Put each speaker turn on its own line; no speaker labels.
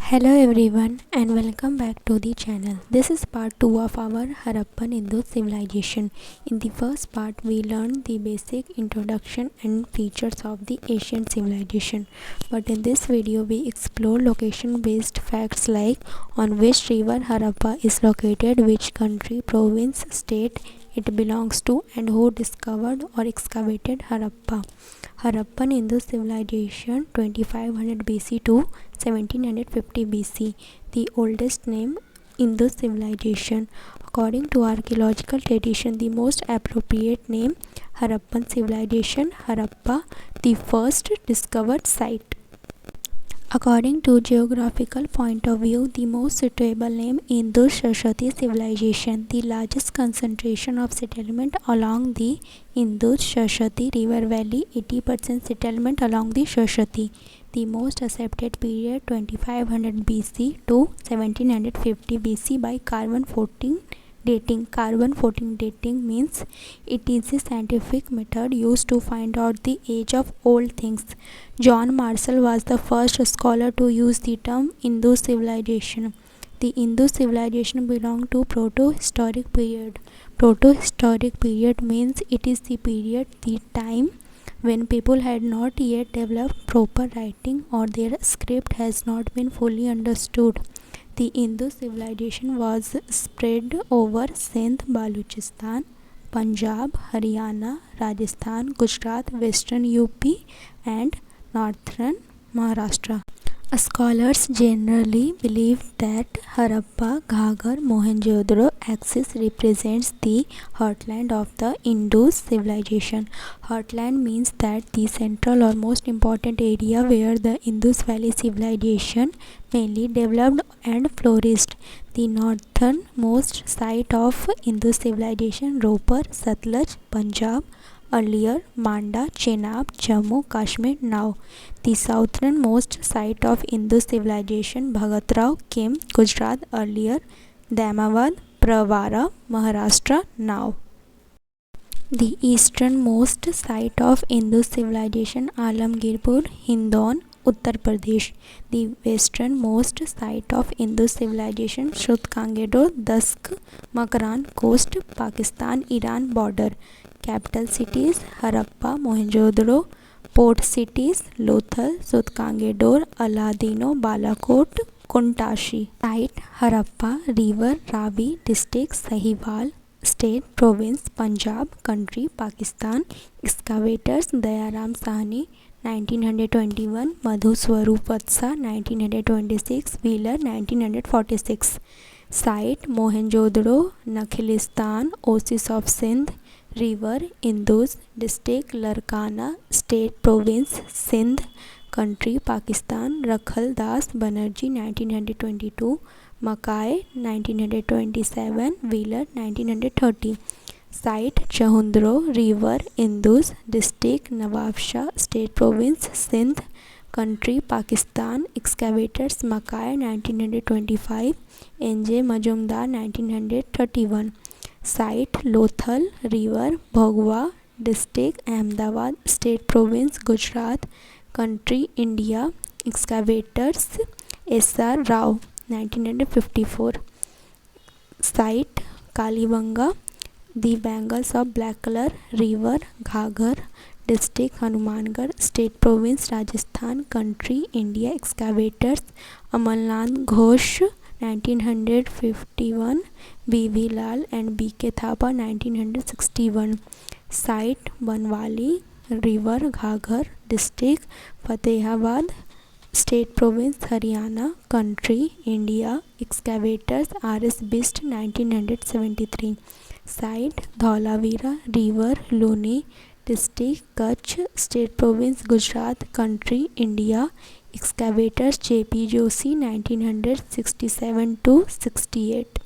Hello everyone and welcome back to the channel. This is part 2 of our Harappan Indus civilization. In the first part we learned the basic introduction and features of the ancient civilization. But in this video we explore location based facts like on which river Harappa is located, which country, province, state it belongs to, and who discovered or excavated Harappa. Harappan Indus civilization 2500 BC to 1750 BC, the oldest name Indus civilization. According to archaeological tradition, the most appropriate name Harappan civilization, Harappa, the first discovered site. According to geographical point of view, the most suitable name Indus-Saraswati civilization, the largest concentration of settlement along the Indus-Saraswati river valley, 80% settlement along the Saraswati. The most accepted period 2500 BC to 1750 BC by carbon 14 dating. Carbon 14 dating means it is a scientific method used to find out the age of old things. John Marshall was the first scholar to use the term Indus civilization. The Indus civilization belonged to proto-historic period. Proto-historic period means it is the period, the time when people had not yet developed proper writing or their script has not been fully understood. The Indus civilization was spread over Sindh, Balochistan, Punjab, Haryana, Rajasthan, Gujarat, Western UP, and Northern Maharashtra. Scholars generally believe that Harappa, Ghaggar, Mohenjo-daro axis represents the heartland of the Indus civilization. Heartland means that the central or most important area where the Indus Valley civilization mainly developed and flourished. The northernmost site of Indus civilization, Ropar, Satluj, Punjab, earlier Manda, Chenab, Jammu, Kashmir now. The southernmost site of Indus civilization, Bhagatrao, Kim, Gujarat, earlier Damawad, Pravara, Maharashtra now. The easternmost site of Indus civilization, Alamgirpur, Hindon, Uttar Pradesh. The westernmost site of Indus civilization, Shrutkangedo, Dask, Makran coast, Pakistan, Iran border. Capital cities, Harappa, Mohenjo-daro. Port cities, Lothal, Sutkangedur, Aladino, Balakot, Kuntashi. Site, Harappa, river, Ravi, district, Sahiwal, state, province, Punjab, country, Pakistan. Excavators, Dayaram Sahni, 1921, Madhu Swarup Vatsa, 1926, Wheeler, 1946. Site, Mohenjo-daro, Nakhilistan, Oasis of Sindh, river, Indus, district, Larkana, state, province, Sindh, country, Pakistan. Rakhal Das Banerjee, 1922, Makai, 1927, Wheeler, 1930. Site, Chahundro, river, Indus, district, Nawab Shah, state, province, Sindh, country, Pakistan. Excavators, Makai, 1925, N.J. Majumdar, 1931. Site, Lothal, river, Bhogwa, district, Ahmedabad, state, province, Gujarat, country, India. Excavators, S.R. Rao, 1954. Site, Kalibanga, the bangles of black color, river, Ghaggar, district, Hanumangarh, state, province, Rajasthan, country, India. Excavators, Amalnath Ghosh, 1951, B.V. Lal and B.K. Thapa, 1961. Site, Banwali, river, Ghaggar, district, Fatehabad, state, province, Haryana, country, India. Excavators, R.S. Bist, 1973. Site, Dhaulavira, river, Luni, district, Kutch, state, province, Gujarat, country, India. Excavators, J.P. Joshi, 1967 to 68.